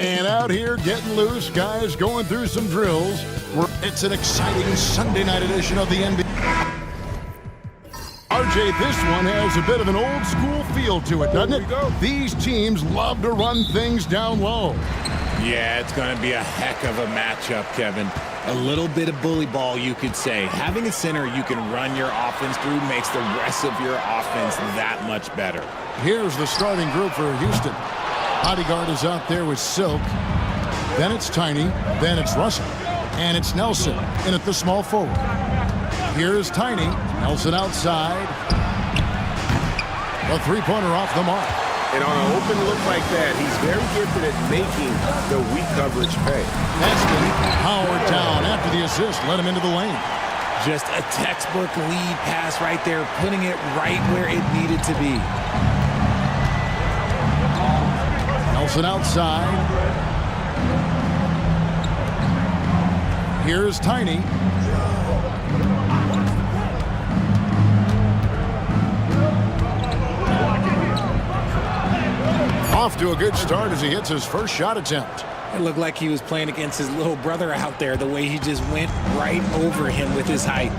And out here getting loose, guys going through some drills. It's an exciting Sunday night edition of the NBA. RJ, this one has a bit of an old school feel to it, doesn't it? These teams love to run things down low. Yeah, it's going to be a heck of a matchup, Kevin. A little bit of bully ball, you could say. Having a center you can run your offense through makes the rest of your offense that much better. Here's the starting group for Houston. Bodyguard is out there with Silk. Then it's Tiny. Then it's Russell. And it's Nelson in at the small forward. Here's Tiny. Nelson outside. A three-pointer off the mark. And on an open look like that, he's very gifted at making the weak coverage pay. Aston powered down after the assist, led him into the lane. Just a textbook lead pass right there, putting it right where it needed to be. Nelson outside. Here's Tiny. Off to a good start as he hits his first shot attempt. It looked like he was playing against his little brother out there, the way he just went right over him with his height.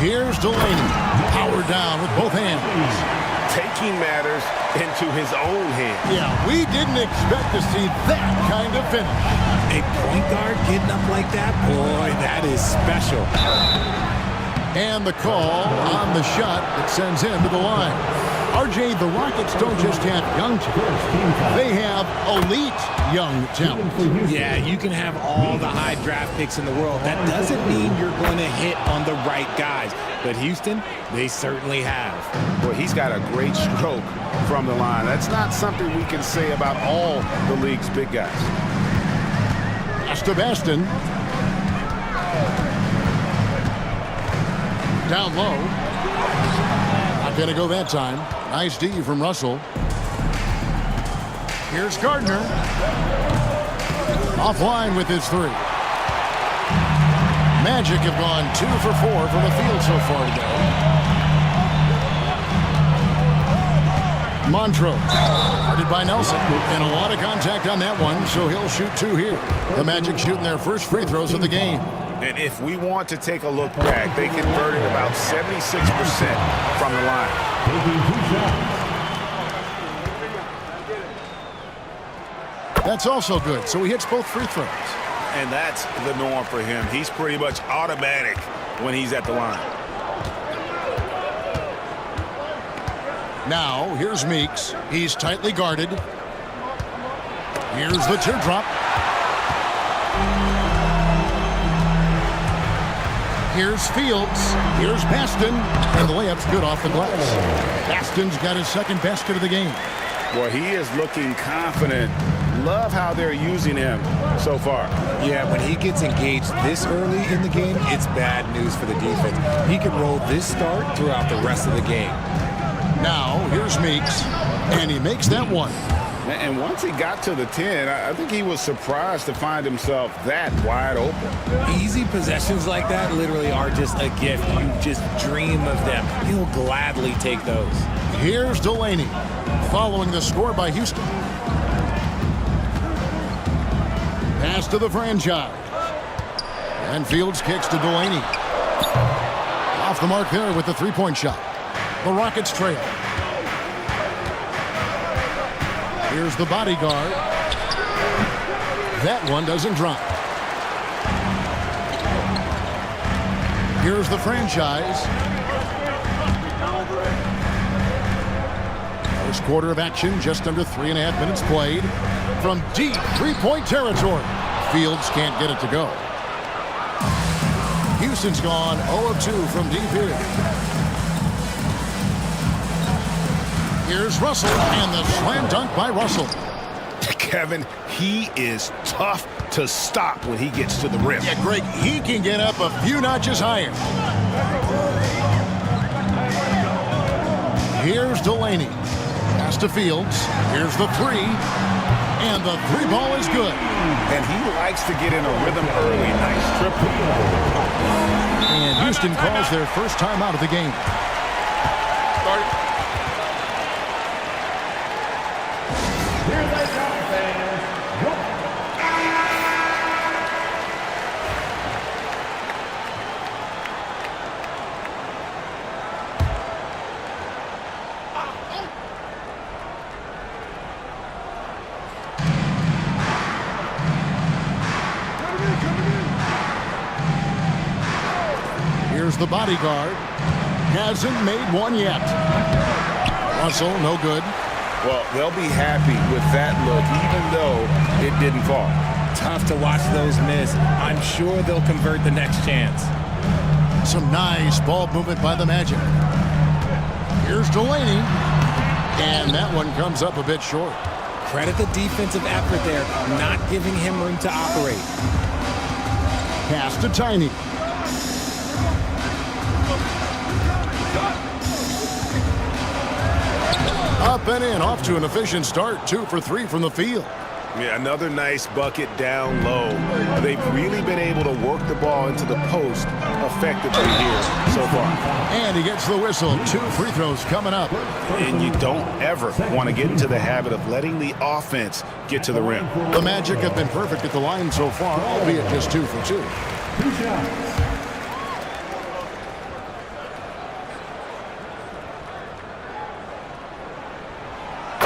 Here's Delaney, powered down with both hands. Taking matters into his own hands. Yeah, we didn't expect to see that kind of finish. A point guard getting up like that, boy, that is special. And the call on the shot that sends him to the line. RJ, the Rockets don't just have young talent. They have elite young talent. Yeah, you can have all the high draft picks in the world. That doesn't mean you're going to hit on the right guys. But Houston, they certainly have. Well, he's got a great stroke from the line. That's not something we can say about all the league's big guys. Pass to Baston. Down low. Not going to go that time. Nice D from Russell. Here's Gardner. Offline with his three. Magic have gone 2 for 4 from the field so far today. Montrose, guarded by Nelson. And a lot of contact on that one, so he'll shoot 2 here. The Magic shooting their first free throws of the game. And if we want to take a look back, they converted about 76% from the line. That's also good, so he hits both free throws. And that's the norm for him. He's pretty much automatic when he's at the line. Now, here's Meeks. He's tightly guarded. Here's the teardrop. Here's Fields. Here's Baston. And the layup's good off the glass. Baston's got his second basket of the game. Well, he is looking confident. Love how they're using him so far. Yeah, when he gets engaged this early in the game, it's bad news for the defense. He can roll this start throughout the rest of the game. Now, here's Meeks. And he makes that one. And once he got to the 10, I think he was surprised to find himself that wide open. Easy possessions like that literally are just a gift. You just dream of them. He'll gladly take those. Here's Delaney, following the score by Houston. Pass to the franchise. And Fields kicks to Delaney. Off the mark there with the three-point shot. The Rockets trail. Here's the bodyguard. That one doesn't drop. Here's the franchise. First quarter of action, just under 3.5 minutes played. From deep three-point territory. Fields can't get it to go. Houston's gone 0 of 2 from deep here. Here's Russell, and the slam dunk by Russell. Kevin, he is tough to stop when he gets to the rim. Yeah, Greg, he can get up a few notches higher. Here's Delaney. Pass to Fields. Here's the three. And the three ball is good. And he likes to get in a rhythm early. Nice triple. And Houston calls their first time out of the game. Here's the bodyguard. Hasn't made one yet. Russell, no good. Well, they'll be happy with that look, even though it didn't fall. Tough to watch those miss. I'm sure they'll convert the next chance. Some nice ball movement by the Magic. Here's Delaney. And that one comes up a bit short. Credit the defensive effort there, not giving him room to operate. Pass to Tiny. Up and in, off to an efficient start. 2 for 3 from the field. Yeah, another nice bucket down low. They've really been able to work the ball into the post effectively here so far. And he gets the whistle. 2 free throws coming up. And you don't ever want to get into the habit of letting the offense get to the rim. The Magic have been perfect at the line so far, albeit just 2 for 2.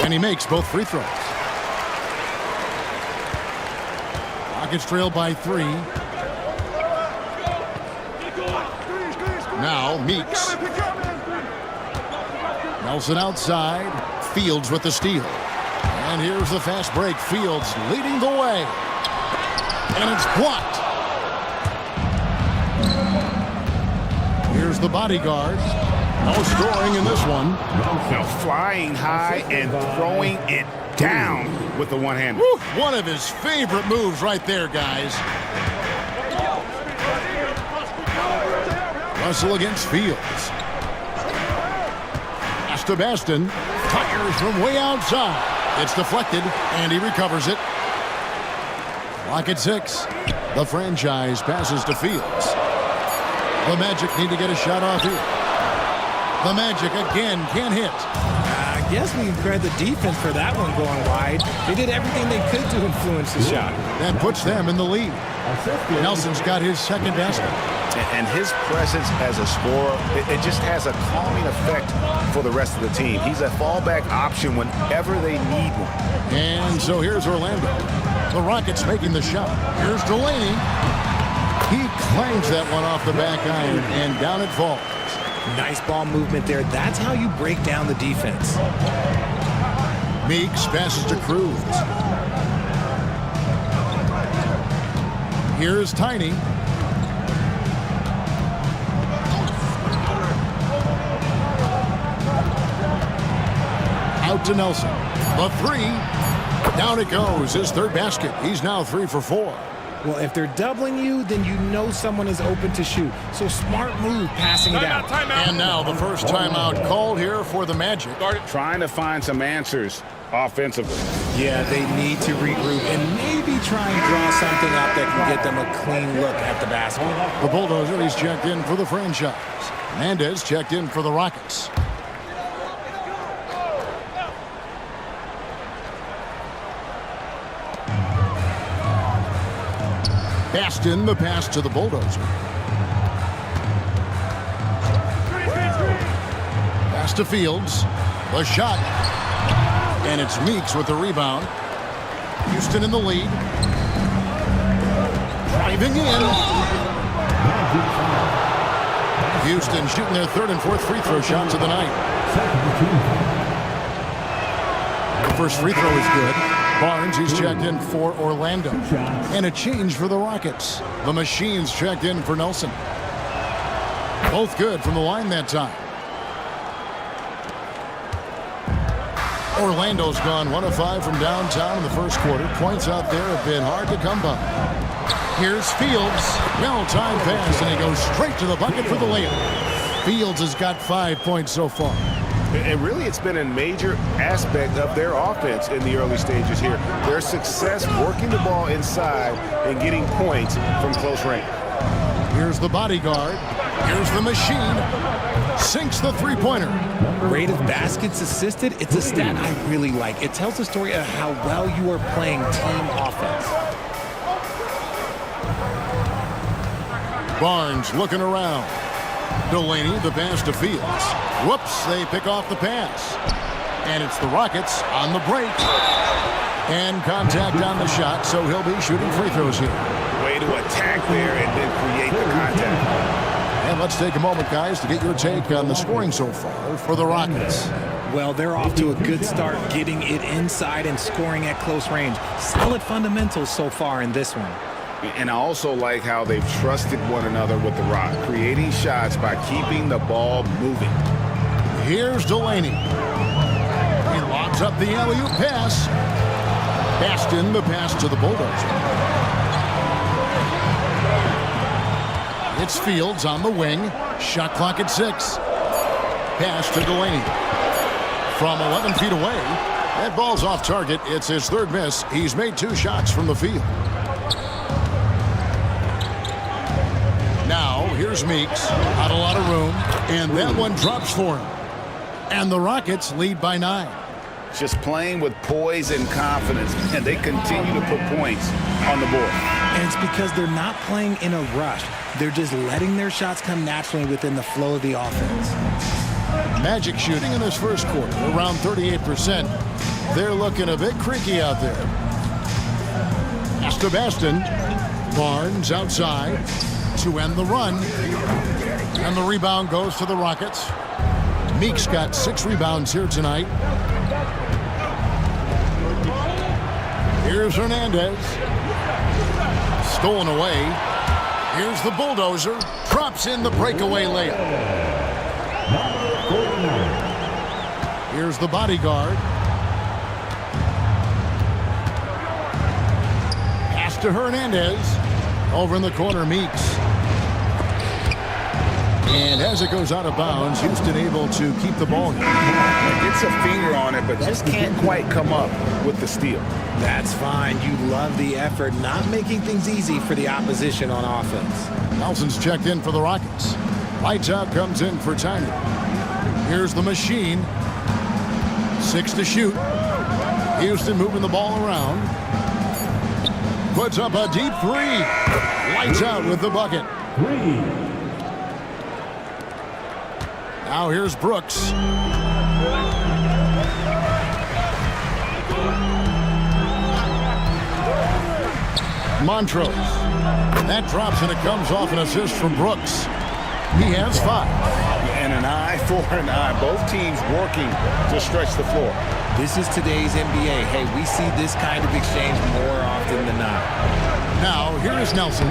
And he makes both free throws. Rockets trail by 3. Now Meeks. Nelson outside. Fields with the steal. And here's the fast break. Fields leading the way. And it's blocked. Here's the bodyguard. No scoring in this one. Now flying high and throwing it down with the one-hand. One of his favorite moves right there, guys. Russell against Fields. Pass to Baston. Fires from way outside. It's deflected, and he recovers it. Lock at 6. The franchise passes to Fields. The Magic need to get a shot off here. The Magic again can't hit. I guess we can credit the defense for that one going wide. They did everything they could to influence the shot. That puts them in the lead. Nelson's got his second basket. And his presence as a scorer, it just has a calming effect for the rest of the team. He's a fallback option whenever they need one. And so here's Orlando. The Rockets making the shot. Here's Delaney. He clangs that one off the back iron, and down it falls. Nice ball movement there. That's how you break down the defense. Meeks passes to Cruz. Here's Tiny. Out to Nelson. The 3. Down it goes. His third basket. He's now 3 for 4. Well, if they're doubling you, then you know someone is open to shoot. So smart move passing it out. And now the first timeout called here for the Magic. Trying to find some answers offensively. Yeah, they need to regroup and maybe try and draw something up that can get them a clean look at the basket. The Bulldozer, he's checked in for the franchise. Hernandez checked in for the Rockets. Baston, the pass to the Bulldozer. Pass to Fields. The shot. And it's Meeks with the rebound. Houston in the lead. Driving in. Houston shooting their third and fourth free throw shots of the night. The first free throw is good. Barnes, he's checked in for Orlando. And a change for the Rockets. The Machines checked in for Nelson. Both good from the line that time. Orlando's gone 1 of 5 from downtown in the first quarter. Points out there have been hard to come by. Here's Fields. Well-timed pass, and he goes straight to the bucket for the layup. Fields has got 5 points so far. And really, it's been a major aspect of their offense in the early stages here. Their success working the ball inside and getting points from close range. Here's the bodyguard. Here's the Machine. sinks the three-pointer. Rate of baskets assisted, it's a stat I really like. It tells the story of how well you are playing team offense. Barnes looking around. Delaney, the pass to Fields. Whoops, they pick off the pass. And it's the Rockets on the break. And contact on the shot, so he'll be shooting free throws here. Way to attack there and then create the contact. And let's take a moment, guys, to get your take on the scoring so far for the Rockets. Well, they're off to a good start getting it inside and scoring at close range. Solid fundamentals so far in this one. And I also like how they've trusted one another with the rock, creating shots by keeping the ball moving. Here's Delaney. He lobs up the alley-oop pass. Baston, the pass to the Bulldozer. It's Fields on the wing. Shot clock at 6. Pass to Delaney. From 11 feet away. That ball's off target. It's his third miss. He's made 2 shots from the field. Now, here's Meeks. Not a lot of room. And that one drops for him. And the Rockets lead by 9. Just playing with poise and confidence, and they continue to put points on the board. And it's because they're not playing in a rush. They're just letting their shots come naturally within the flow of the offense. Magic shooting in this first quarter, around 38%. They're looking a bit creaky out there. Pass to Baston. Barnes outside to end the run. And the rebound goes to the Rockets. Meeks got 6 rebounds here tonight. Here's Hernandez. Stolen away. Here's the Bulldozer. Drops in the breakaway layup. Here's the bodyguard. Pass to Hernandez. Over in the corner, Meeks. And as it goes out of bounds, Houston able to keep the ball here. Gets a finger on it, but just can't quite come up with the steal. That's fine. You love the effort, not making things easy for the opposition on offense. Nelson's checked in for the Rockets. Lights out comes in for Tiny. Here's the machine. 6 to shoot. Houston moving the ball around. Puts up a deep 3. Lights out with the bucket. Now here's Brooks. Montrose. That drops and it comes off an assist from Brooks. He has 5. And an eye for an eye. Both teams working to stretch the floor. This is today's NBA. Hey, we see this kind of exchange more often than not. Now here's Nelson.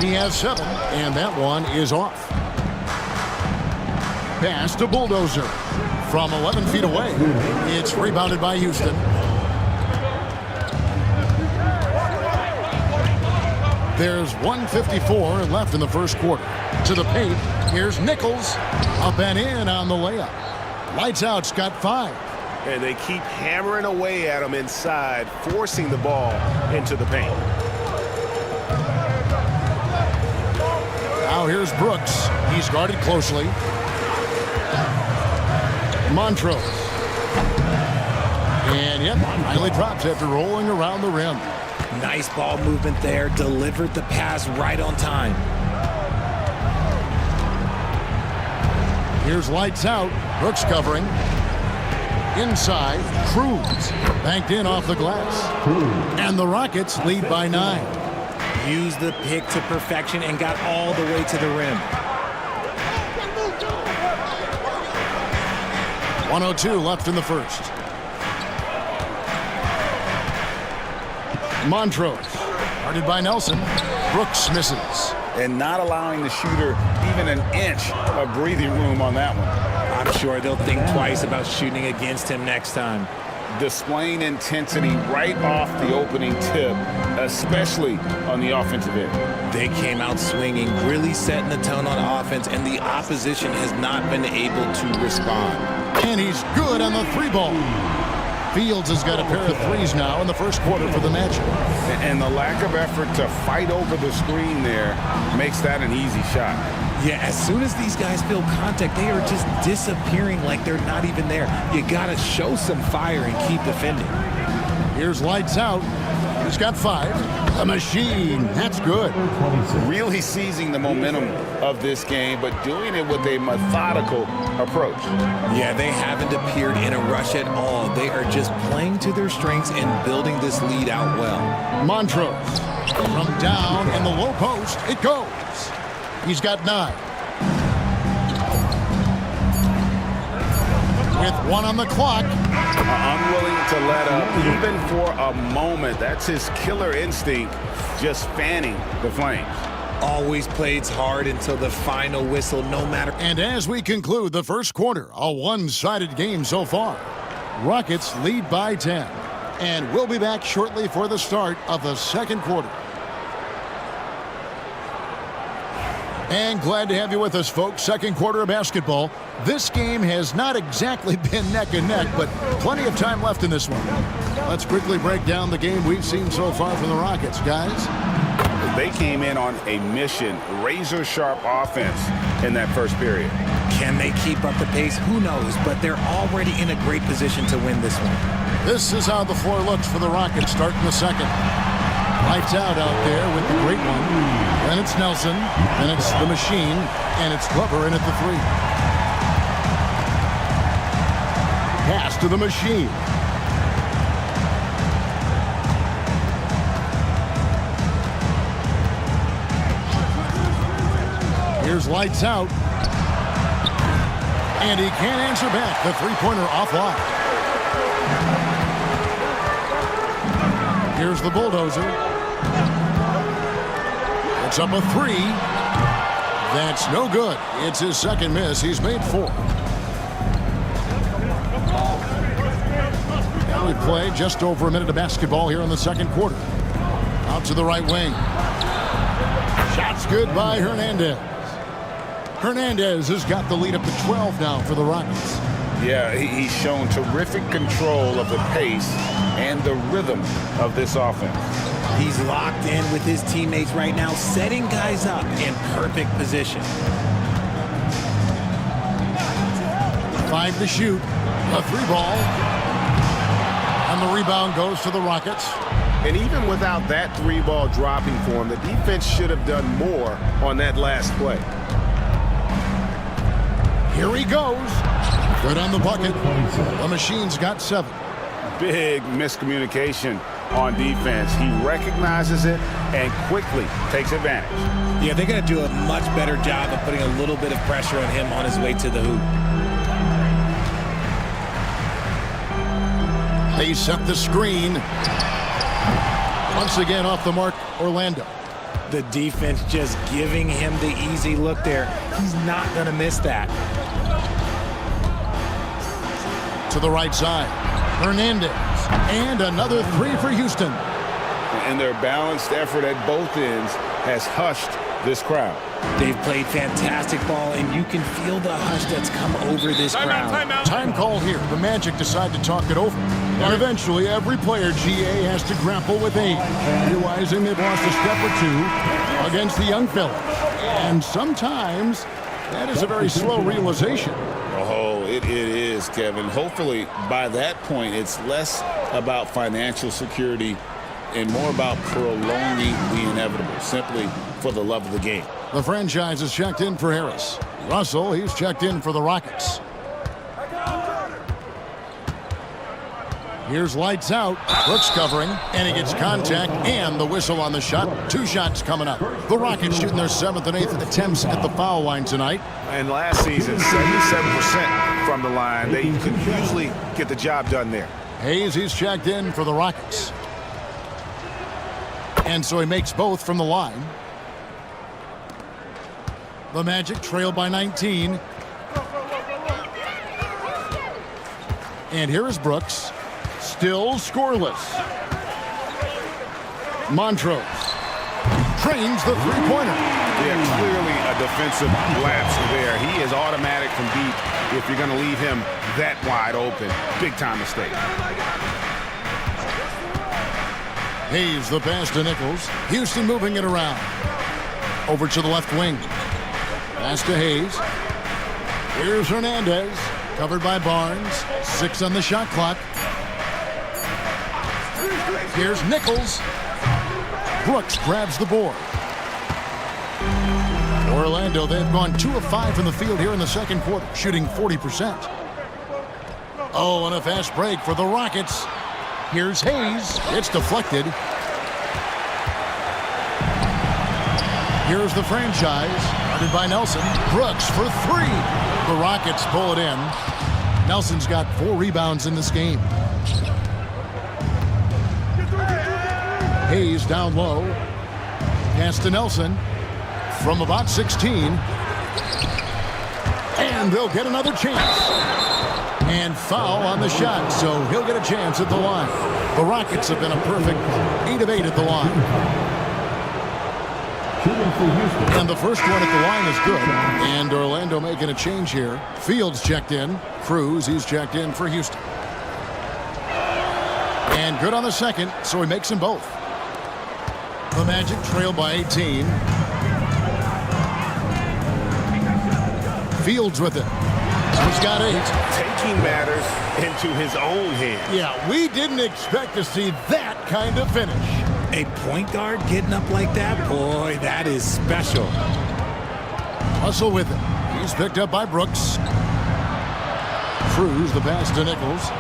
He has 7, and that one is off. Pass to Bulldozer. From 11 feet away. It's rebounded by Houston. There's 1:54 left in the first quarter. To the paint. Here's Nichols. Up and in on the layup. Lights out's got 5. And they keep hammering away at him inside, forcing the ball into the paint. Now here's Brooks. He's guarded closely. Montrose. And yep, finally drops after rolling around the rim. Nice ball movement there. Delivered the pass right on time. Here's lights out. Brooks covering. Inside, Cruz. Banked in off the glass. And the Rockets lead by 9. Used the pick to perfection and got all the way to the rim. 1:02 left in the first. Montrose. Guarded by Nelson. Brooks misses. And not allowing the shooter even an inch of breathing room on that one. I'm sure they'll think twice about shooting against him next time. Displaying intensity right off the opening tip, especially on the offensive end. They came out swinging, really setting the tone on offense, and the opposition has not been able to respond. And he's good on the 3 ball. Fields has got a pair of threes now in the first quarter for the Magic. And the lack of effort to fight over the screen there makes that an easy shot. Yeah, as soon as these guys feel contact, they are just disappearing like they're not even there. You got to show some fire and keep defending. Here's lights out. He's got 5. A machine. That's good. Really seizing the momentum of this game, but doing it with a methodical approach. Yeah, they haven't appeared in a rush at all. They are just playing to their strengths and building this lead out well. Montrose. From down in the low post, it goes. He's got 9. With 1 on the clock. Unwilling to let up even for a moment. That's his killer instinct, just fanning the flames. Always plays hard until the final whistle, no matter. And as we conclude the first quarter, a one-sided game so far. Rockets lead by 10. And we'll be back shortly for the start of the second quarter. And glad to have you with us, folks. Second quarter of basketball. This game has not exactly been neck and neck, but plenty of time left in this one. Let's quickly break down the game we've seen so far from the Rockets, guys. They came in on a mission, razor-sharp offense in that first period. Can they keep up the pace? Who knows, but they're already in a great position to win this one. This is how the floor looks for the Rockets starting the second. Lights out there with the great one. Then it's Nelson, then it's the machine, and it's Glover in at the 3. Pass to the machine. Here's lights out. And he can't answer back. The three-pointer offline. Here's the bulldozer. It's up a 3. That's no good. It's his second miss. He's made 4. Now we play just over a minute of basketball here in the second quarter. Out to the right wing. Shot's good by Hernandez. Hernandez has got the lead up to 12 now for the Rockets. Yeah, he's shown terrific control of the pace and the rhythm of this offense. He's locked in with his teammates right now, setting guys up in perfect position. 5 to shoot. A 3-ball. And the rebound goes to the Rockets. And even without that 3-ball dropping for him, the defense should have done more on that last play. Here he goes. Good on the bucket. The machine's got 7. Big miscommunication on defense. He recognizes it and quickly takes advantage. Yeah, they're going to do a much better job of putting a little bit of pressure on him on his way to the hoop. They set the screen. Once again off the mark, Orlando. The defense just giving him the easy look there. He's not going to miss that. To the right side. Hernandez. And another 3 for Houston. And their balanced effort at both ends has hushed this crowd. They've played fantastic ball, and you can feel the hush that's come over this crowd. Time call here. The Magic decide to talk it over. And eventually, every player, GA, has to grapple with age, realizing they've lost a step or 2 against the young fellas. And sometimes, that is a very slow realization. Oh, it is, Kevin. Hopefully, by that point, it's less about financial security and more about prolonging the inevitable, simply for the love of the game. The franchise is checked in for Harris. Russell, he's checked in for the Rockets. Here's lights out. Brooks covering, and he gets contact and the whistle on the shot. 2 shots coming up. The Rockets shooting their 7th and 8th attempts at the foul line tonight. And last season, 77% from the line. They could usually get the job done there. Hayes, he's checked in for the Rockets. And so he makes both from the line. The Magic trail by 19. And here is Brooks. Still scoreless. Montrose. drains the three-pointer. Yeah, clearly a defensive lapse there. He is automatic from deep if you're going to leave him that wide open. Big-time mistake. Hayes the pass to Nichols. Houston moving it around. Over to the left wing. Pass to Hayes. Here's Hernandez. Covered by Barnes. 6 on the shot clock. Here's Nichols. Brooks grabs the board. Orlando, they've gone 2 of 5 from the field here in the second quarter, shooting 40%. Oh, and a fast break for the Rockets. Here's Hayes. It's deflected. Here's the franchise. Guarded by Nelson. Brooks for 3. The Rockets pull it in. Nelson's got 4 rebounds in this game. Hayes down low. Pass to Nelson. From about 16. And they'll get another chance. And foul on the shot, so he'll get a chance at the line. The Rockets have been a perfect 8 of 8 at the line. And the first one at the line is good. And Orlando making a change here. Fields checked in. Cruz, he's checked in for Houston. And good on the second, so he makes them both. The Magic trail by 18. Fields with it. He's got 8. Taking matters into his own hands. Yeah, we didn't expect to see that kind of finish. A point guard getting up like that? Boy, that is special. Russell with it. He's picked up by Brooks. Cruz, the pass to Nichols.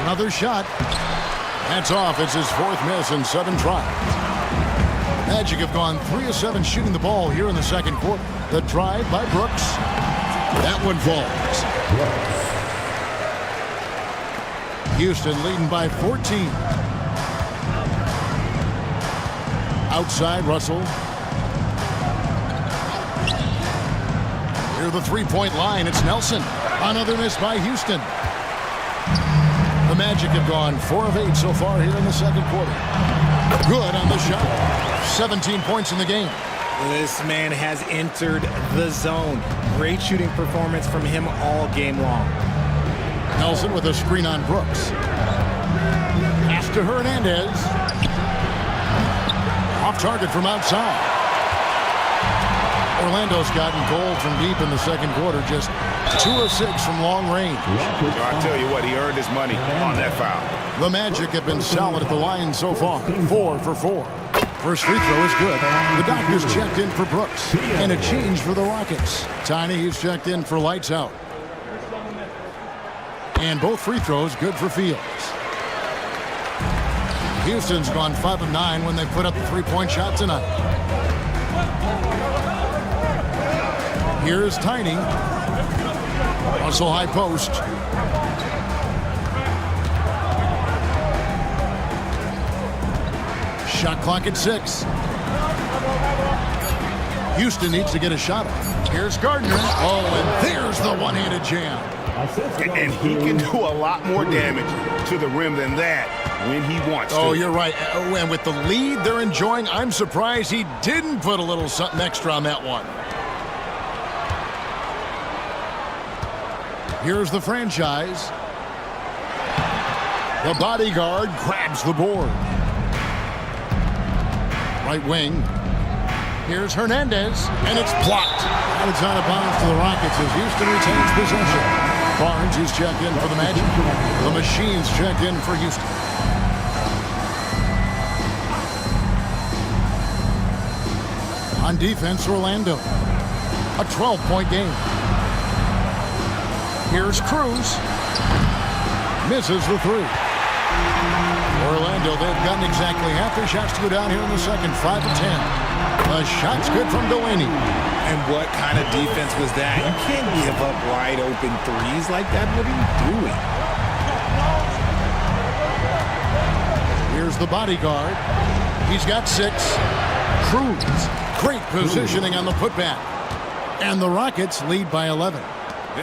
Another shot. That's off. It's his 4th miss in 7 tries. Magic have gone 3 of 7 shooting the ball here in the second quarter. The drive by Brooks. That one falls. Houston leading by 14. Outside, Russell. Near the three-point line, it's Nelson. Another miss by Houston. The Magic have gone 4 of 8 so far here in the second quarter. Good on the shot. 17 points in the game. This man has entered the zone. Great shooting performance from him all game long. Nelson with a screen on Brooks. Pass to Hernandez. Off target from outside. Orlando's gotten gold from deep in the second quarter. Just 2 of 6 from long range. I'll tell you what, he earned his money on that foul. The Magic have been solid at the line so far. 4 for 4. First free throw is good. The doctor's checked in for Brooks. And a change for the Rockets. Tiny, he's checked in for lights out. And both free throws good for Fields. Houston's gone 5 of 9 when they put up the three-point shot tonight. Here's Tiny. Russell high post. Shot clock at 6. Houston needs to get a shot off. Here's Gardner. Oh, and there's the one-handed jam. And he can do a lot more damage to the rim than that when he wants to. Oh, you're right. Oh, and with the lead they're enjoying, I'm surprised he didn't put a little something extra on that one. Here's the franchise. The bodyguard grabs the board. Right wing. Here's Hernandez, and it's blocked. And it's out of bounds to the Rockets as Houston retains possession. Barnes, he's checked in for the Magic. The Machine's checked in for Houston. On defense, Orlando. A 12-point game. Here's Cruz. Misses the 3. Orlando, they've gotten exactly half their shots to go down here in the second. 5 of 10. The shot's good from Delaney. And what kind of defense was that? You can't give up wide open threes like that. What are you doing? Here's the bodyguard. He's got 6. Cruz. Great positioning on the putback. And the Rockets lead by 11.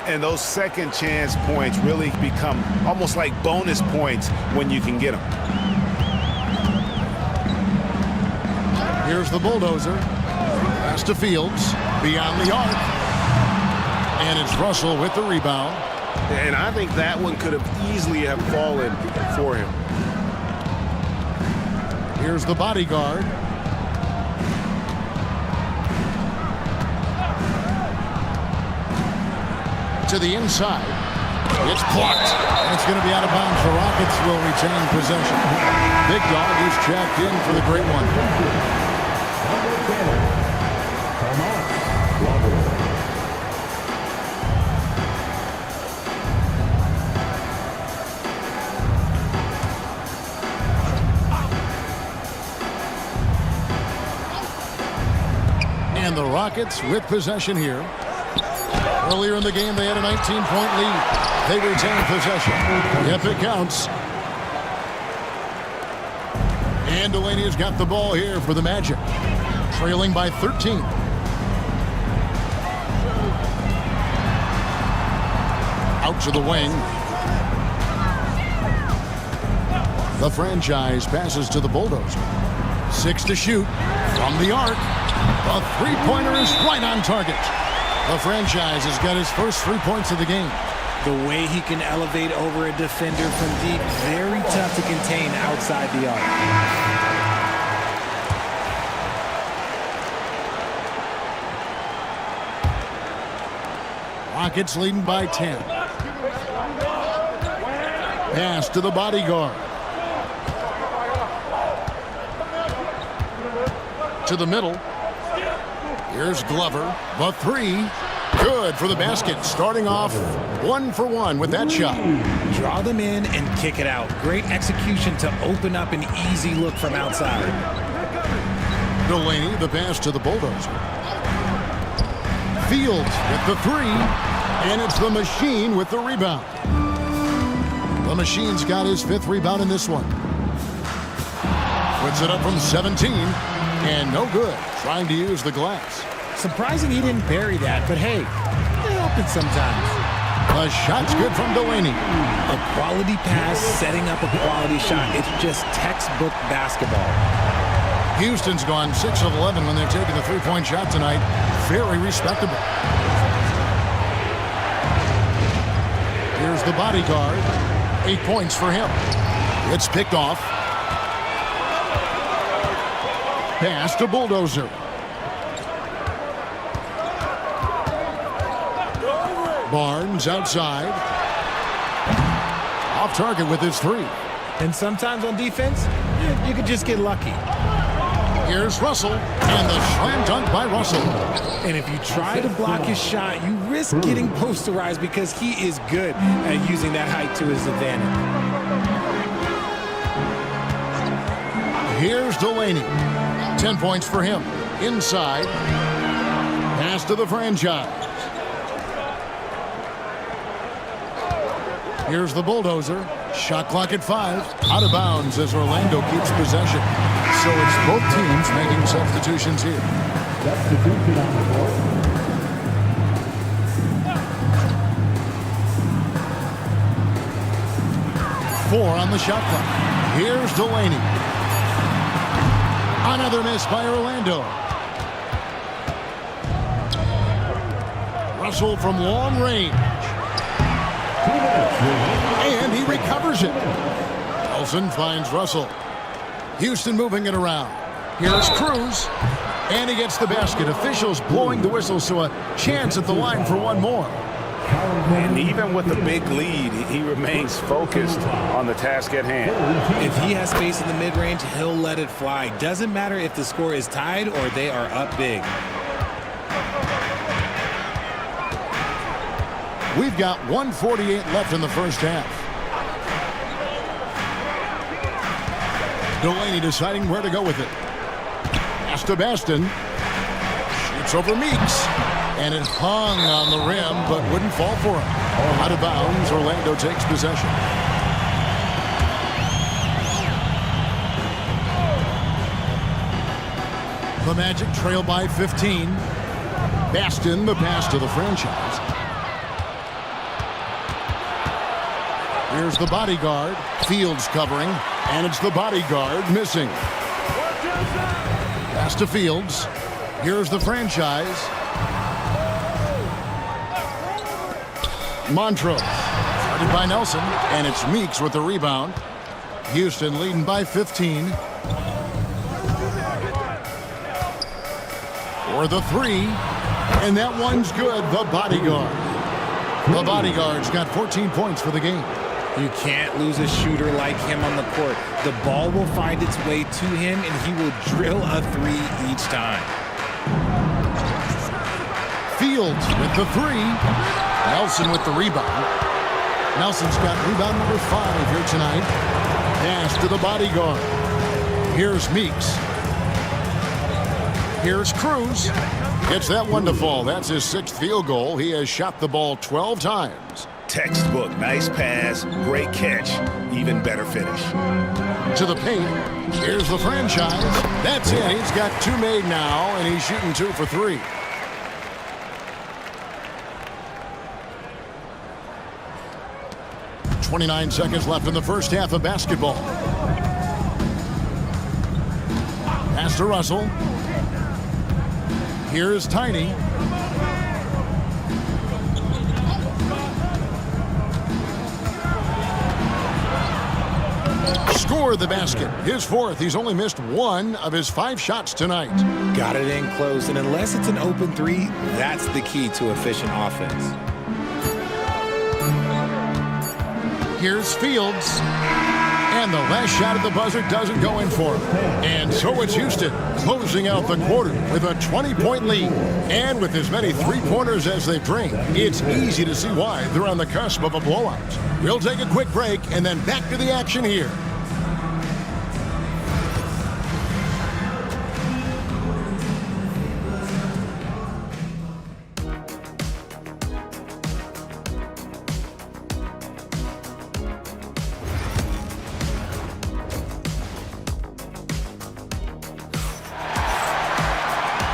And those second chance points really become almost like bonus points when you can get them. Here's the bulldozer. Pass to Fields. Beyond the arc. And it's Russell with the rebound. And I think that one could have easily have fallen for him. Here's the bodyguard. To the inside. It's blocked. And it's going to be out of bounds. The Rockets will retain possession. Big Dog is checked in for the great one. And the Rockets with possession here. Earlier in the game, they had a 19-point lead. They retain possession. Yep, it counts. And Delaney has got the ball here for the Magic. Trailing by 13. Out to the wing. The franchise passes to the bulldozer. 6 to shoot from the arc. The three-pointer is right on target. The franchise has got his first 3 points of the game. The way he can elevate over a defender from deep, very tough to contain outside the arc. Rockets leading by 10. Pass to the bodyguard. To the middle. Here's Glover. The three. Good for the basket. Starting off 1 for 1 with that shot. Draw them in and kick it out. Great execution to open up an easy look from outside. Delaney, the pass to the bulldozer. Fields with the three. And it's the Machine with the rebound. The Machine's got his 5th rebound in this one. Puts it up from 17. And no good. Trying to use the glass. Surprising he didn't bury that, but hey, it happens sometimes. The shot's good from Delaney. A quality pass, setting up a quality shot. It's just textbook basketball. Houston's gone 6 of 11 when they're taking the three-point shot tonight. Very respectable. Here's the bodyguard. 8 points for him. It's picked off. Pass to bulldozer. Barnes outside. Off target with his three. And sometimes on defense, you could just get lucky. Here's Russell, and the slam dunk by Russell. And if you try to block his shot, you risk getting posterized because he is good at using that height to his advantage. Here's Delaney. 10 points for him. Inside. Pass to the franchise. Here's the bulldozer. Shot clock at 5. Out of bounds as Orlando keeps possession. So it's both teams making substitutions here. Substitution on the board. 4 on the shot clock. Here's Delaney. Another miss by Orlando. Russell from long range. And he recovers it. Nelson finds Russell. Houston moving it around. Here's Cruz. And he gets the basket. Officials blowing the whistle, so a chance at the line for one more. And even with the big lead, he remains focused on the task at hand. If he has space in the mid-range, he'll let it fly. Doesn't matter if the score is tied or they are up big. We've got 1:48 left in the first half. Delaney deciding where to go with it. Pass to Baston. Shoots over Meeks. And it hung on the rim, but wouldn't fall for him. Out of bounds, Orlando takes possession. The Magic trail by 15. Baston, the pass to the franchise. Here's the bodyguard. Fields covering, and it's the bodyguard missing. Pass to Fields. Here's the franchise. Montrose. Started by Nelson, and it's Meeks with the rebound. Houston leading by 15. For the three, and that one's good. The bodyguard. The bodyguard's got 14 points for the game. You can't lose a shooter like him on the court. The ball will find its way to him, and he will drill a three each time. Fields with the three. Nelson with the rebound. Nelson's got rebound number 5 here tonight. Pass to the bodyguard. Here's Meeks. Here's Cruz. Gets that one to fall. That's his 6th field goal. He has shot the ball 12 times. Textbook. Nice pass. Great catch. Even better finish. To the paint. Here's the franchise. That's it. He's got 2 made now, and he's shooting 2 for 3. .29 seconds left in the first half of basketball. Pass to Russell. Here's Tiny. Scored the basket. His 4th. He's only missed 1 of his 5 shots tonight. Got it in close, and unless it's an open three, that's the key to efficient offense. Here's Fields. And the last shot at the buzzer doesn't go in for him. And so it's Houston closing out the quarter with a 20-point lead. And with as many three-pointers as they bring, it's easy to see why they're on the cusp of a blowout. We'll take a quick break and then back to the action here.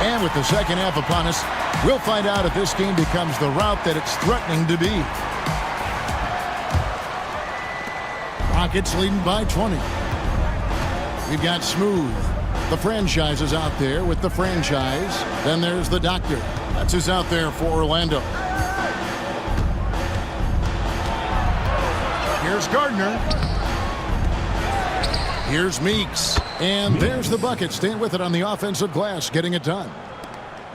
And with the second half upon us, we'll find out if this game becomes the route that it's threatening to be. Rockets leading by 20. We've got Smooth. The franchise is out there with the franchise. Then there's the doctor. That's who's out there for Orlando. Here's Gardner. Here's Meeks. And there's the bucket. Staying with it on the offensive glass, getting it done.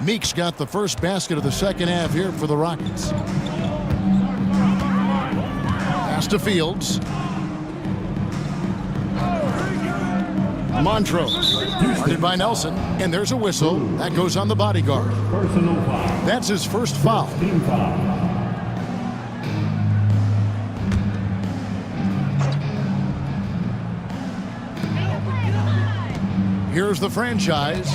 Meeks got the first basket of the second half here for the Rockets. Pass to Fields. Montrose. Guarded by Nelson. And there's a whistle. That goes on the bodyguard. Personal foul. That's his first foul. Team foul. Here's the franchise.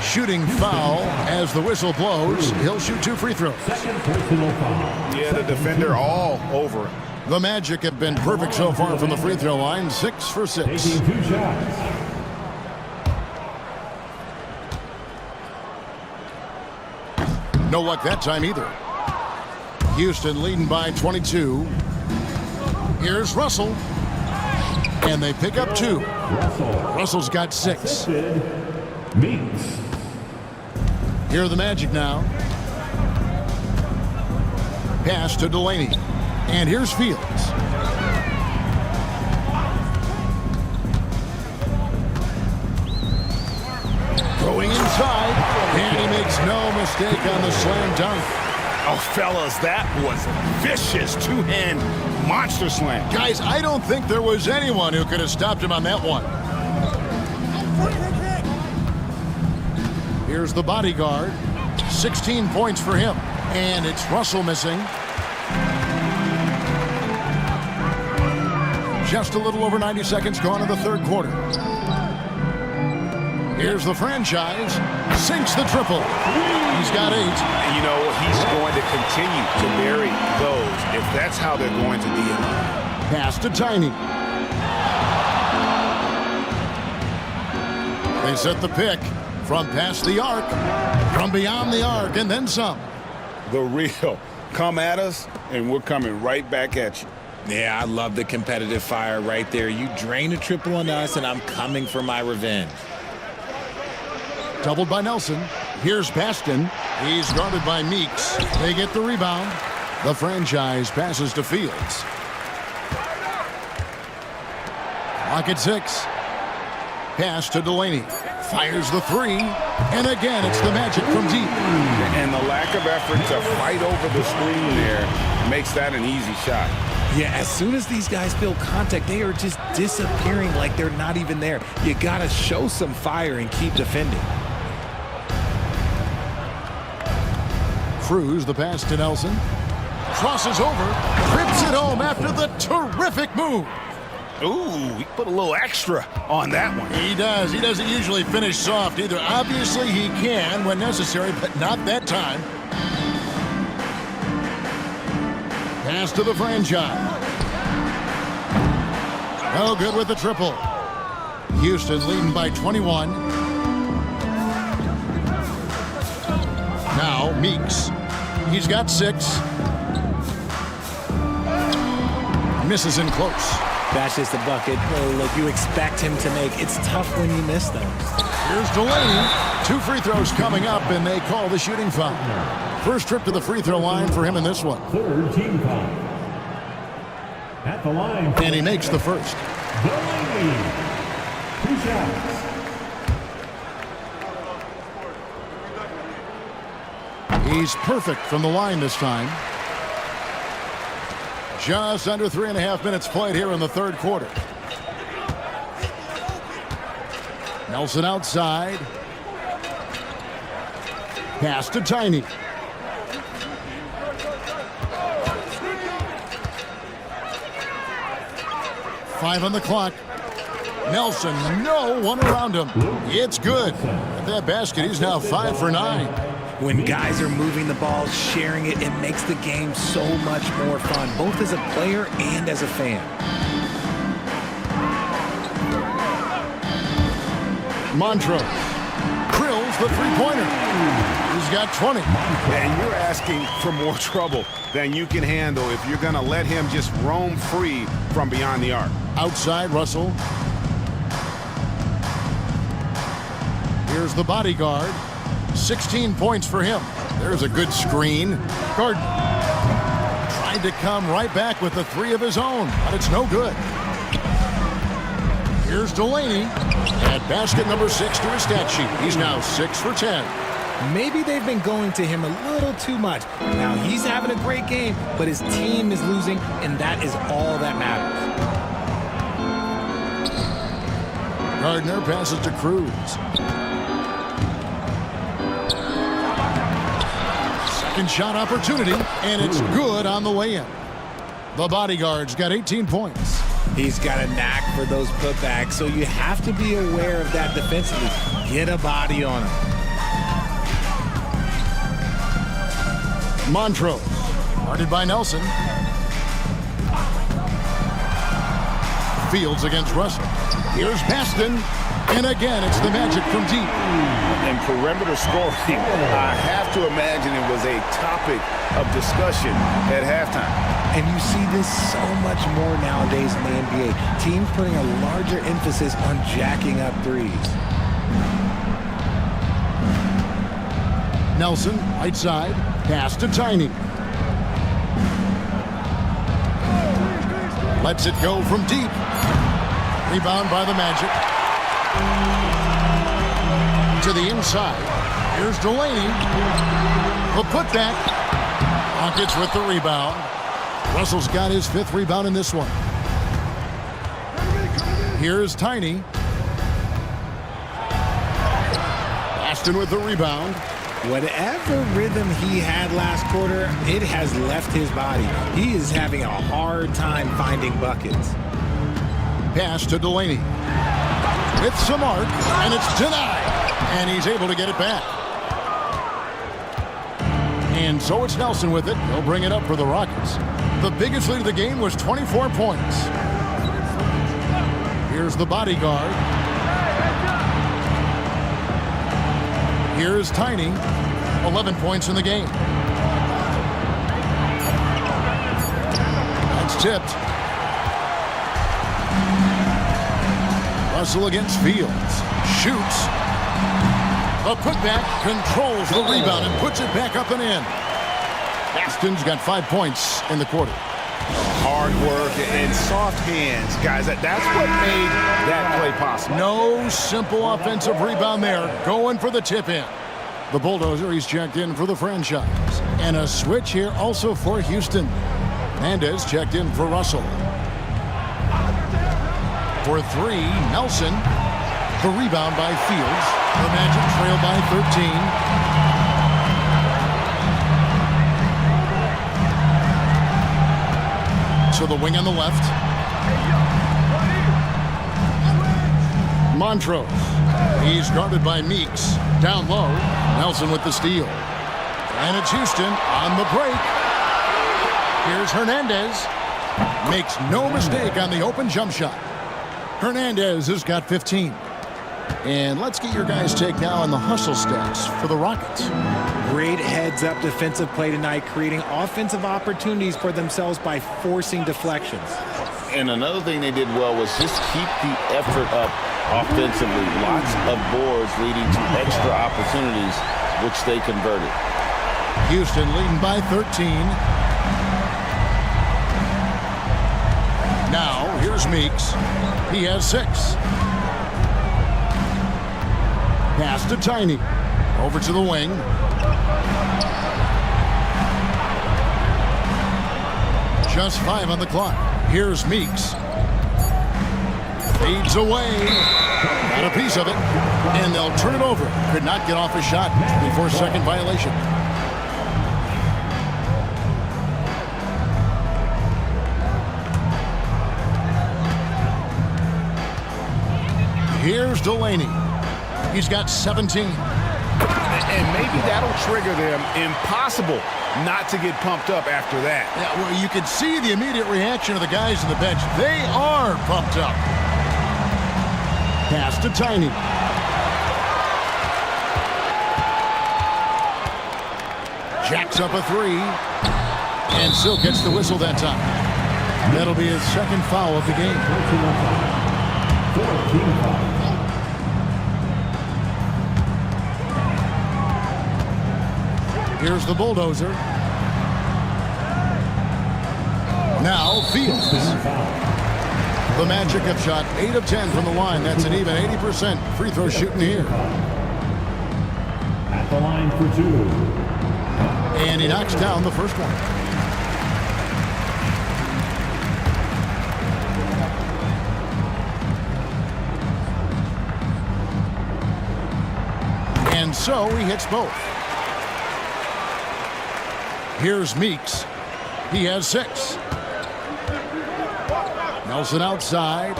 Shooting foul as the whistle blows. He'll shoot 2 free throws. Second personal foul. Yeah, the defender all over him. The Magic have been perfect so far from the free throw line. 6 for 6. Taking 2 shots. No luck that time either. Houston leading by 22. Here's Russell. And they pick up 2. Russell's got 6. Meeks. Here are the Magic now. Pass to Delaney. And here's Fields. Going inside. And he makes no mistake on the slam dunk. Oh, fellas, that was vicious. 2-hand monster slam. Guys, I don't think there was anyone who could have stopped him on that one. Here's the bodyguard. 16 points for him. And it's Russell missing. Just a little over 90 seconds gone in the third quarter. Here's the franchise. Sinks the triple. He's got 8. You know, he's going to continue to bury those if that's how they're going to deal. Pass to Tiny. They set the pick from past the arc, from beyond the arc, and then some. The real. Come at us, and we're coming right back at you. Yeah, I love the competitive fire right there. You drain a triple on us, and I'm coming for my revenge. Doubled by Nelson. Here's Baston. He's guarded by Meeks. They get the rebound. The franchise passes to Fields. Clock at 6. Pass to Delaney. Fires the three. And again, it's the Magic from deep. And the lack of effort to fight over the screen there makes that an easy shot. Yeah, as soon as these guys feel contact, they are just disappearing like they're not even there. You got to show some fire and keep defending. Cruz, the pass to Nelson. Crosses over. Rips it home after the terrific move. Ooh, he put a little extra on that one. He does. He doesn't usually finish soft either. Obviously, he can when necessary, but not that time. Pass to the franchise. No good with the triple. Houston leading by 21. Now, Meeks. He's got 6. Misses in close. That's just a bucket. Look, you expect him to make. It's tough when you miss them. Here's Delaney. 2 free throws coming up, and they call the shooting foul. First trip to the free throw line for him in this one. Third team foul. At the line. And he makes the first. Delaney. 2 shots. He's perfect from the line this time. Just under 3.5 minutes played here in the third quarter. Nelson outside. Pass to Tiny. Five on the clock. Nelson, no one around him. It's good. At that basket, he's now 5 for 9. When guys are moving the ball, sharing it, it makes the game so much more fun, both as a player and as a fan. Montrose drills the three-pointer. He's got 20. And you're asking for more trouble than you can handle if you're going to let him just roam free from beyond the arc. Outside, Russell. Here's the bodyguard. 16 points for him. There's a good screen. Gordon tried to come right back with the 3 of his own, but it's no good. Here's Delaney at basket number 6 to his stat sheet. He's now 6 for 10. Maybe they've been going to him a little too much. Now he's having a great game, but his team is losing, and that is all that matters. Gardner passes to Cruz. Second shot opportunity, and it's good on the way in. The bodyguard's got 18 points. He's got a knack for those putbacks, so you have to be aware of that defensively. Get a body on him. Montrose, guarded by Nelson. Fields against Russell. Here's Baston, and again, it's the Magic from deep. And perimeter scoring, I have to imagine it was a topic of discussion at halftime. And you see this so much more nowadays in the NBA. Teams putting a larger emphasis on jacking up threes. Nelson, right side, pass to Tiny. Lets it go from deep. Rebound by the Magic. To the inside. Here's Delaney. The putback. Rockets with the rebound. Russell's got his 5th rebound in this one. Here's Tiny. Baston with the rebound. Whatever rhythm he had last quarter, it has left his body. He is having a hard time finding buckets. Pass to Delaney. With some arc, and it's denied. And he's able to get it back. And so it's Nelson with it. He'll bring it up for the Rockets. The biggest lead of the game was 24 points. Here's the bodyguard. Here's Tiny. 11 points in the game. That's tipped. Russell against Fields. Shoots. A putback, controls the rebound and puts it back up and in. Baston's got 5 points in the quarter. Hard work and soft hands, guys. That's what made that play possible. No simple offensive rebound there. Going for the tip in. The Bulldozer, he's checked in for the franchise. And a switch here also for Houston. Hernandez checked in for Russell. For three, Nelson. The rebound by Fields. The Magic trail by 13. To the wing on the left. Montrose. He's guarded by Meeks. Down low. Nelson with the steal. And it's Houston on the break. Here's Hernandez. Makes no mistake on the open jump shot. Hernandez has got 15. And let's get your guys' take now on the hustle stats for the Rockets. Great heads-up defensive play tonight, creating offensive opportunities for themselves by forcing deflections. And another thing they did well was just keep the effort up offensively. Lots of boards leading to extra opportunities, which they converted. Houston leading by 13. Now, here's Meeks. He has 6. Pass to Tiny. Over to the wing. Just 5 on the clock. Here's Meeks. Fades away. Got a piece of it. And they'll turn it over. Could not get off a shot before second violation. Here's Delaney. He's got 17. And maybe that'll trigger them. Impossible not to get pumped up after that. Yeah, well, you can see the immediate reaction of the guys on the bench. They are pumped up. Pass to Tiny. Jacks up a 3. And Silk gets the whistle that time. That'll be his second foul of the game. Here's the Bulldozer. Now Fields. The Magic have shot 8 of 10 from the line. That's an even 80% free throw shooting here. At the line for 2. And he knocks down the first one. And so he hits both. Here's Meeks. He has 6. Nelson outside.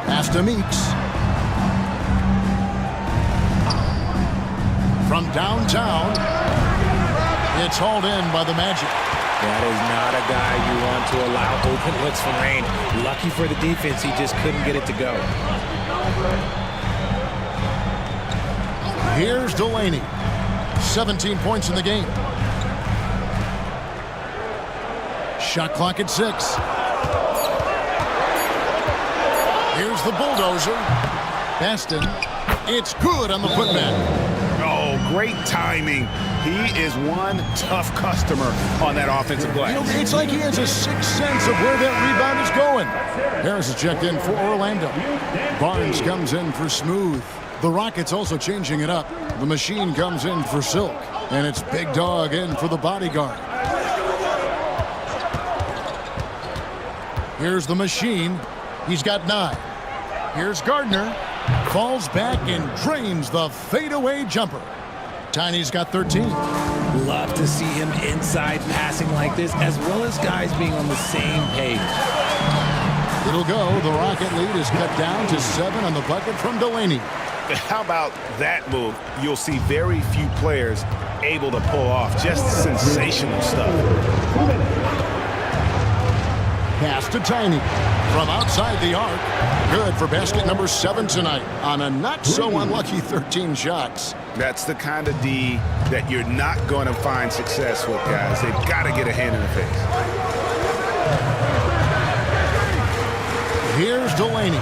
Pass to Meeks. From downtown. It's hauled in by the Magic. That is not a guy you want to allow open looks from Rain. Lucky for the defense, he just couldn't get it to go. Here's Delaney. 17 points in the game. Shot clock at 6. Here's the Bulldozer. Baston. It's good on the putback. Oh, great timing. He is one tough customer on that offensive glass. You know, it's like he has a sixth sense of where that rebound is going. Harris is checked in for Orlando. Barnes comes in for Smooth. The Rockets also changing it up. The Machine comes in for Silk. And it's Big Dog in for the bodyguard. Here's the Machine. He's got 9. Here's Gardner. Falls back and drains the fadeaway jumper. Tiny's got 13. Love to see him inside passing like this, as well as guys being on the same page. It'll go. The Rocket lead is cut down to 7 on the bucket from Delaney. How about that move? You'll see very few players able to pull off just sensational stuff. Pass to Tiny. From outside the arc. Good for basket number 7 tonight on a not-so-unlucky 13 shots. That's the kind of D that you're not going to find success with, guys. They've got to get a hand in the face. Here's Delaney.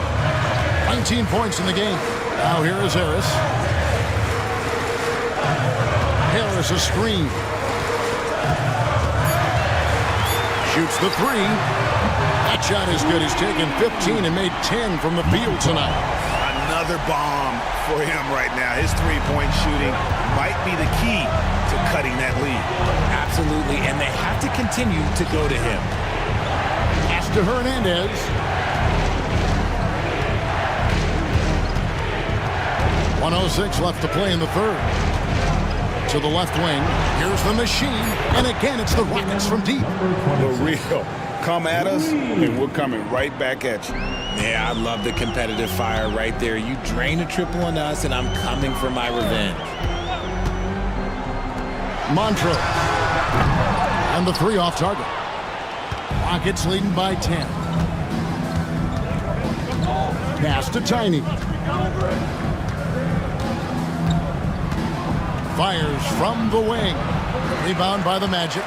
19 points in the game. Now here is Harris. Harris a screen. Shoots the 3. That shot is good. He's taken 15 and made 10 from the field tonight. Another bomb for him right now. His three-point shooting might be the key to cutting that lead. Absolutely, and they have to continue to go to him. Pass to Hernandez. .106 left to play in the third. To the left wing. Here's the machine. And again, it's the Rockets from deep. The real. Come at us, and we're coming right back at you. Yeah, I love the competitive fire right there. You drain a triple on us, and I'm coming for my revenge. Montrose. And the 3 off target. Rockets leading by 10. Pass to Tiny. Fires from the wing. Rebound by the Magic.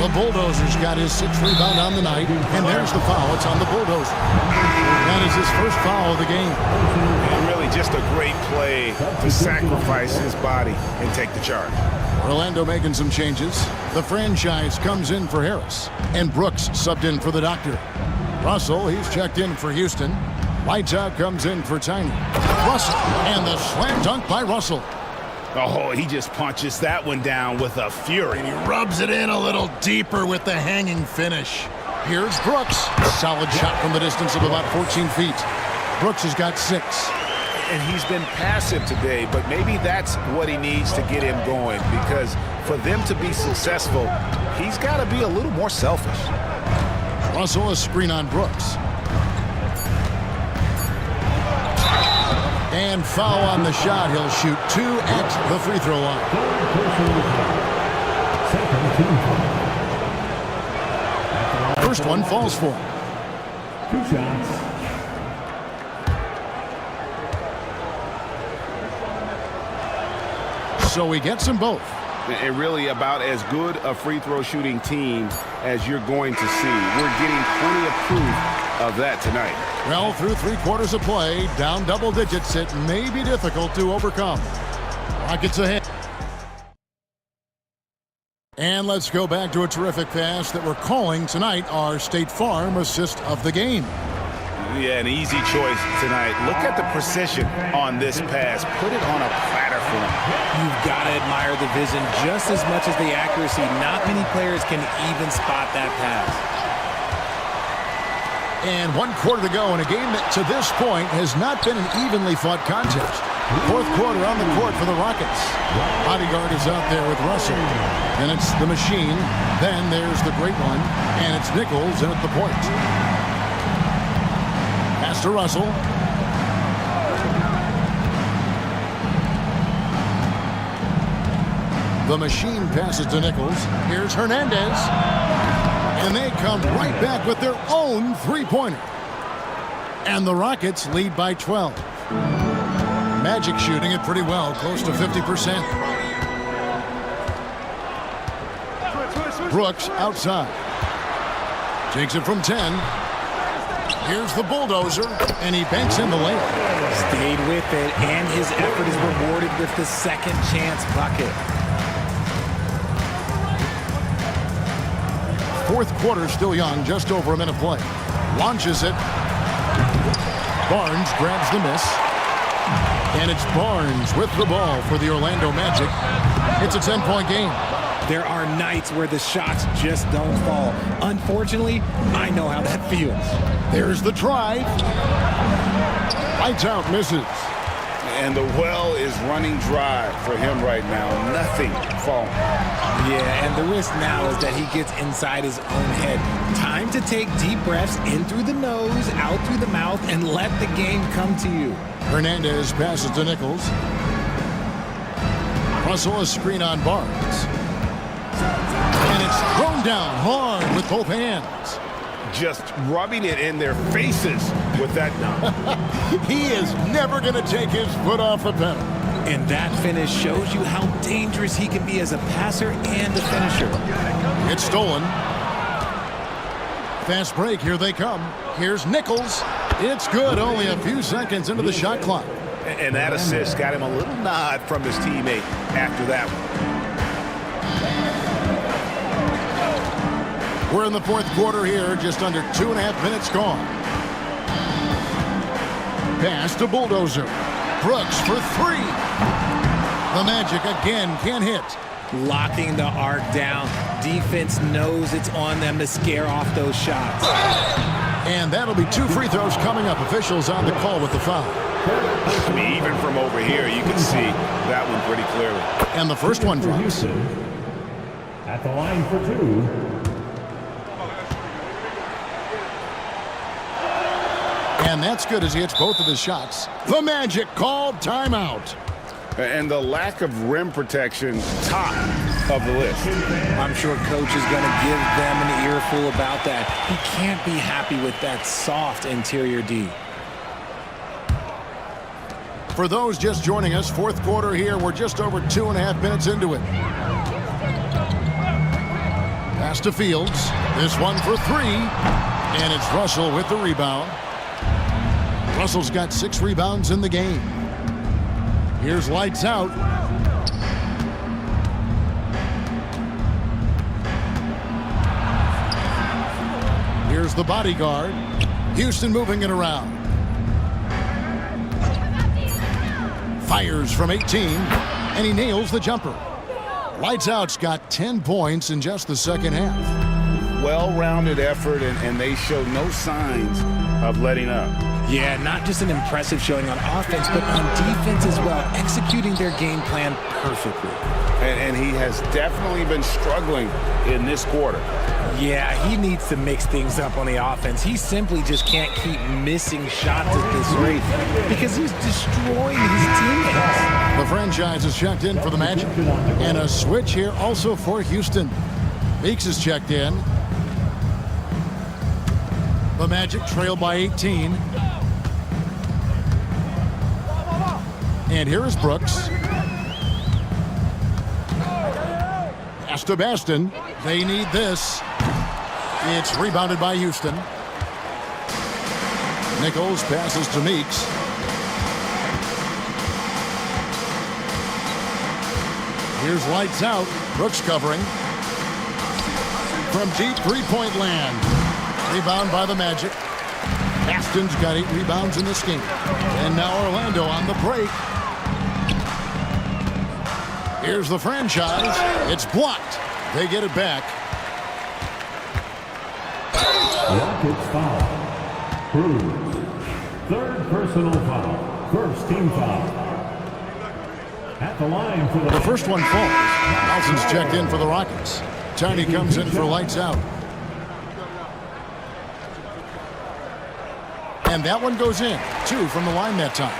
The Bulldozer's got his 6th rebound on the night, and there's the foul. It's on the Bulldozer. That is his first foul of the game. And really just a great play to sacrifice his body and take the charge. Orlando making some changes. The franchise comes in for Harris, and Brooks subbed in for the Doctor. Russell, he's checked in for Houston. Lights out comes in for Tiny. Russell, and the slam dunk by Russell. Oh, he just punches that one down with a fury. And he rubs it in a little deeper with the hanging finish. Here's Brooks. Solid shot from the distance of about 14 feet. Brooks has got 6. And he's been passive today, but maybe that's what he needs to get him going, because for them to be successful, he's got to be a little more selfish. Russell, a screen on Brooks. And foul on the shot. He'll shoot 2 at the free throw line. First one falls for him. 2 shots. So he gets them both. And really about as good a free throw shooting team as you're going to see. We're getting plenty of proof of that tonight. Well, through 3 quarters of play, down double digits, it may be difficult to overcome. Rockets ahead. And let's go back to a terrific pass that we're calling tonight our State Farm assist of the game. Yeah, an easy choice tonight. Look at the precision on this pass. Put it on a platter for him. You've got to admire the vision just as much as the accuracy. Not many players can even spot that pass. And 1 quarter to go in a game that to this point has not been an evenly fought contest. 4th quarter on the court for the Rockets. Bodyguard is out there with Russell. Then it's the machine. Then there's the great one. And it's Nichols in at the point. Pass to Russell. The machine passes to Nichols. Here's Hernandez. And they come right back with their own three-pointer. And the Rockets lead by 12. Magic shooting it pretty well, close to 50%. Brooks outside. Takes it from 10. Here's the Bulldozer, and he banks in the layup. Stayed with it, and his effort is rewarded with the second chance bucket. 4th quarter still young, just over a minute play. Launches it. Barnes grabs the miss. And it's Barnes with the ball for the Orlando Magic. It's a 10-point game. There are nights where the shots just don't fall. Unfortunately, I know how that feels. There's the try. Lights out, misses. And the well is running dry for him right now. Nothing falling. Yeah, and the risk now is that he gets inside his own head. Time to take deep breaths in through the nose, out through the mouth, and let the game come to you. Hernandez passes to Nichols. Russell a screen on Barnes. And it's thrown down hard with both hands. just rubbing it in their faces with that dunk. He is never going to take his foot off the pedal. And that finish shows you how dangerous he can be as a passer and a finisher. It's stolen. Fast break, here they come. Here's Nichols. It's good, only a few seconds into the shot clock. And that assist got him a little nod from his teammate after that one. We're in the fourth quarter here, just under 2.5 minutes gone. Pass to Bulldozer. Brooks for three. The Magic again can't hit. Locking the arc down. Defense knows it's on them to scare off those shots. And that'll be 2 free throws coming up. Officials on the call with the foul. I mean, even from over here, you can see that one pretty clearly. And the first one For drops. Houston, at the line for 2. And that's good as he hits both of his shots. The Magic called timeout. And the lack of rim protection, top of the list. I'm sure coach is going to give them an earful about that. He can't be happy with that soft interior D. For those just joining us, fourth quarter here. We're just over 2.5 minutes into it. Pass to Fields. This one for three. And it's Russell with the rebound. Russell's got 6 rebounds in the game. Here's lights out. Here's the bodyguard. Houston moving it around. Fires from 18, and he nails the jumper. Lights out's got 10 points in just the second half. Well-rounded effort, and they show no signs of letting up. Yeah, not just an impressive showing on offense, but on defense as well, executing their game plan perfectly. And he has definitely been struggling in this quarter. Yeah, he needs to mix things up on the offense. He simply just can't keep missing shots at this rate because he's destroying his teammates. The franchise is checked in for the Magic. And a switch here also for Houston. Meeks is checked in. The Magic trail by 18. And here is Brooks. Pass to Baston. They need this. It's rebounded by Houston. Nichols passes to Meeks. Here's lights out. Brooks covering. From deep three-point land. Rebound by the Magic. Baston's got 8 rebounds in this game. And now Orlando on the break. Here's the franchise. It's blocked. They get it back. Rockets foul. Cruz. Third personal foul. First team foul. At the line for The first one falls. Nelson's checked in for the Rockets. Tiny comes in for lights out. And that one goes in. 2 from the line that time.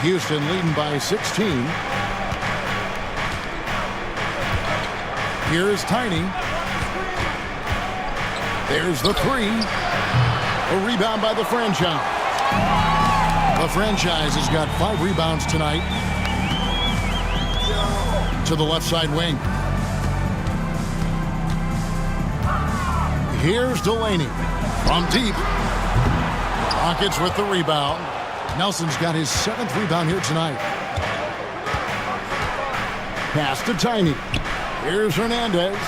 Houston leading by 16. Here's Tiny. There's the 3. A rebound by the franchise. The franchise has got 5 rebounds tonight. To the left side wing. Here's Delaney. From deep. Rockets with the rebound. Nelson's got his 7th rebound here tonight. Pass to Tiny. Here's Hernandez.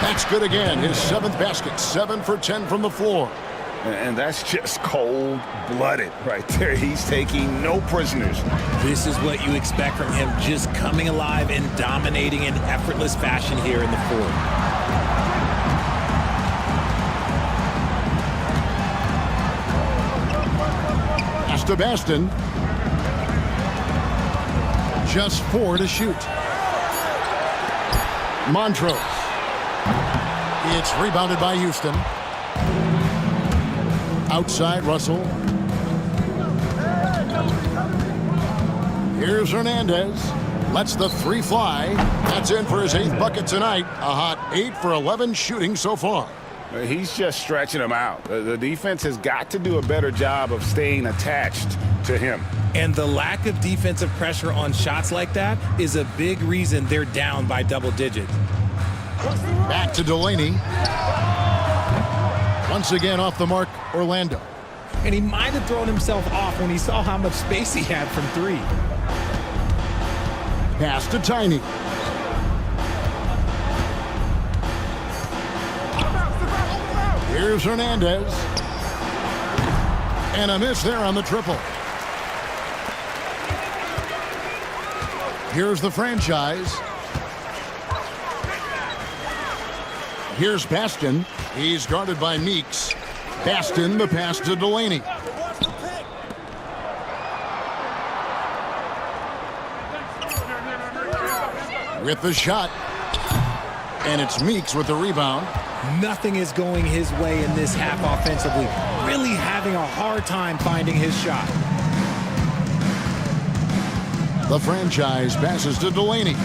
That's good again. His 7th basket. 7 for 10 from the floor. And that's just cold-blooded right there. He's taking no prisoners. This is what you expect from him, just coming alive and dominating in effortless fashion here in the fourth. Pass to Baston. Just 4 to shoot. Montrose. It's rebounded by Houston. Outside, Russell. Here's Hernandez. Lets the three fly. That's in for his 8th bucket tonight. A hot 8 for 11 shooting so far. He's just stretching them out. The defense has got to do a better job of staying attached to him. And the lack of defensive pressure on shots like that is a big reason they're down by double digits. Back to Delaney. Once again off the mark, Orlando. And he might have thrown himself off when he saw how much space he had from three. Pass to Tiny. Here's Hernandez. And a miss there on the triple. Here's the franchise. Here's Baston. He's guarded by Meeks. Baston, the pass to Delaney. With the shot. And it's Meeks with the rebound. Nothing is going his way in this half offensively. Really having a hard time finding his shot. The franchise passes to Delaney.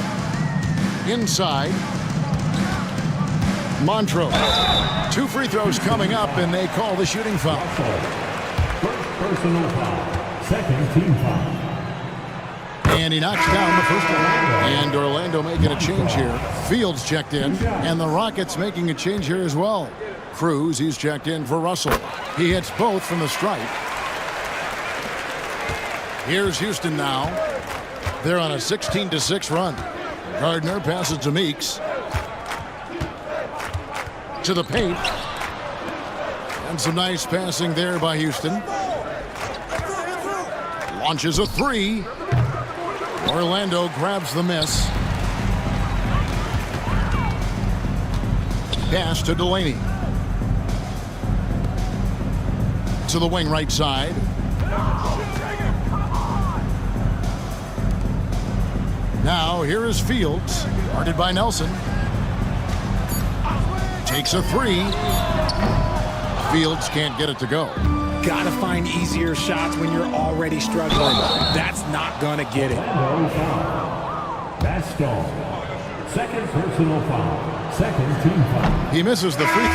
Inside. Montrose. 2 free throws coming up, and they call the shooting foul. First personal foul. Second team foul. And he knocks down the first one. And Orlando making a change here. Fields checked in, and the Rockets making a change here as well. Cruz, he's checked in for Russell. He hits both from the stripe. Here's Houston now. They're on a 16-6 run. Gardner passes to Meeks. To the paint. And some nice passing there by Houston. Launches a three. Orlando grabs the miss. Pass to Delaney. To the wing right side. Now here is Fields, guarded by Nelson. Takes a three. Fields can't get it to go. Gotta find easier shots when you're already struggling. That's not gonna get it. That's Stone. Second personal foul. Second team foul. He misses the free throw.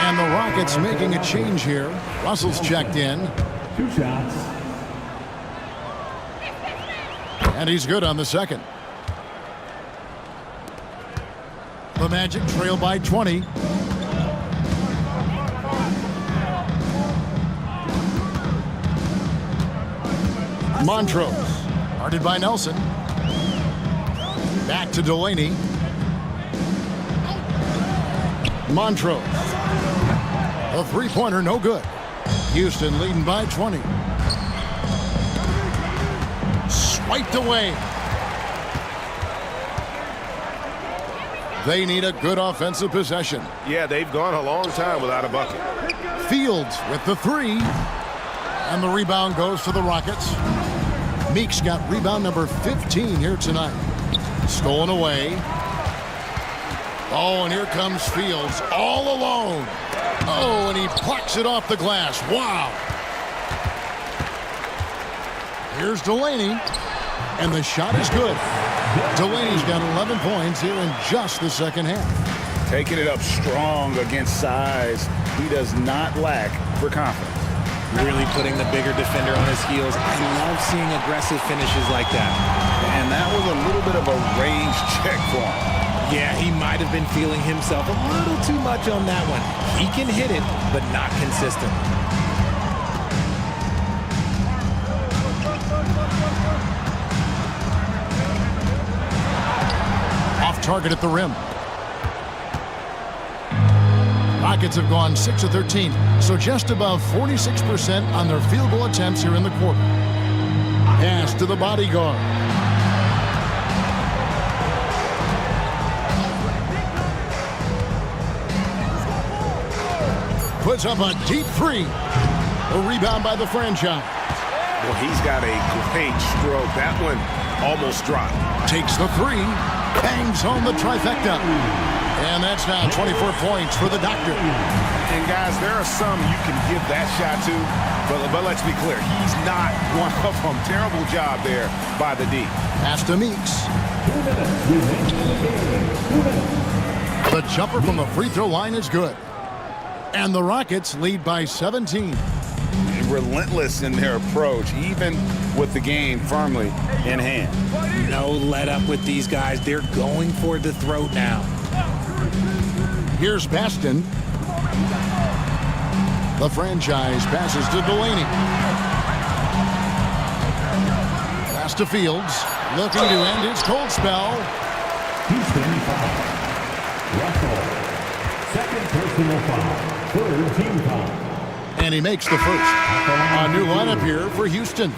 And the Rockets making a change here. Russell's checked in. 2 shots. And he's good on the second. The Magic trail by 20. Montrose, guarded by Nelson. Back to Delaney. Montrose. A three-pointer, no good. Houston leading by 20. Swiped away. They need a good offensive possession. Yeah, they've gone a long time without a bucket. Fields with the three. And the rebound goes to the Rockets. Meeks got rebound number 15 here tonight. Stolen away. Oh, and here comes Fields all alone. Oh, and he plucks it off the glass. Wow. Here's Delaney. And the shot is good. Delaney's got 11 points here in just the second half. Taking it up strong against size. He does not lack for confidence. Really putting the bigger defender on his heels. I love seeing aggressive finishes like that. And that was a little bit of a range check for him. Yeah, he might have been feeling himself a little too much on that one. He can hit it, but not consistent. Off target at the rim. Rockets have gone 6 of 13, so just above 46% on their field goal attempts here in the quarter. Pass to the bodyguard. Puts up a deep three. A rebound by the franchise. Well, he's got a great stroke. That one almost dropped. Takes the three. Bangs home the trifecta. And that's now 24 points for the Doctor. And guys, there are some you can give that shot to, but let's be clear, he's not one of them. Terrible job there by the D. Pass to Meeks. The jumper from the free throw line is good. And the Rockets lead by 17. Relentless in their approach, even with the game firmly in hand. No let up with these guys. They're going for the throat now. Here's Baston. The franchise passes to Delaney. Pass to Fields. Looking to end his cold spell. Houston foul. Russell. Second personal foul. Third team foul. And he makes the first. A new lineup here for Houston.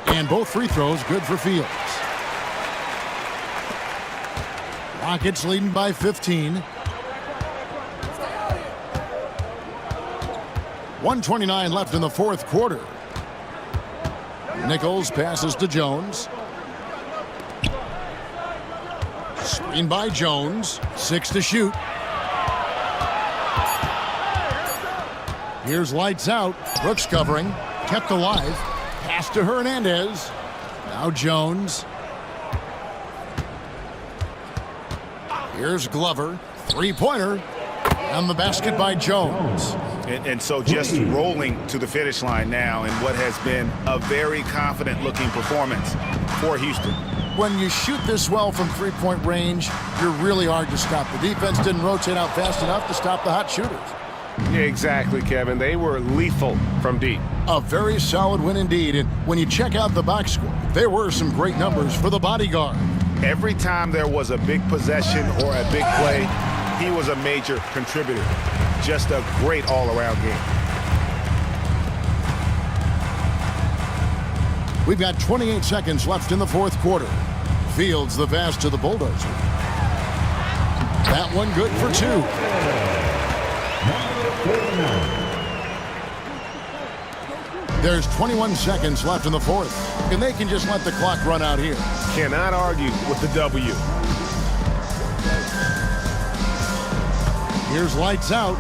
And both free throws good for Fields. Rockets leading by 15. 1:29 left in the fourth quarter. Nichols passes to Jones. Screen by Jones. 6 to shoot. Here's lights out. Brooks covering. Kept alive. Pass to Hernandez. Now Jones. Here's Glover. Three-pointer. And the basket by Jones. And so just rolling to the finish line now in what has been a very confident-looking performance for Houston. When you shoot this well from three-point range, you're really hard to stop. The defense didn't rotate out fast enough to stop the hot shooters. Yeah, exactly, Kevin. They were lethal from deep. A very solid win indeed. And when you check out the box score, there were some great numbers for the bodyguard. Every time there was a big possession or a big play, he was a major contributor. Just a great all-around game. We've got 28 seconds left in the fourth quarter. Fields the pass to the Bulldozer. That one good for two. There's 21 seconds left in the fourth, and they can just let the clock run out here. Cannot argue with the W. Here's lights out.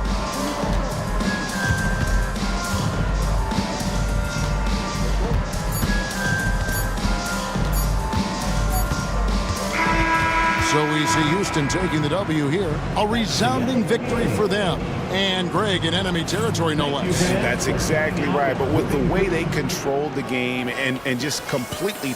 So we see Houston taking the W here. A resounding victory for them. And Greg in enemy territory, no less. That's exactly right. But with the way they controlled the game and just completely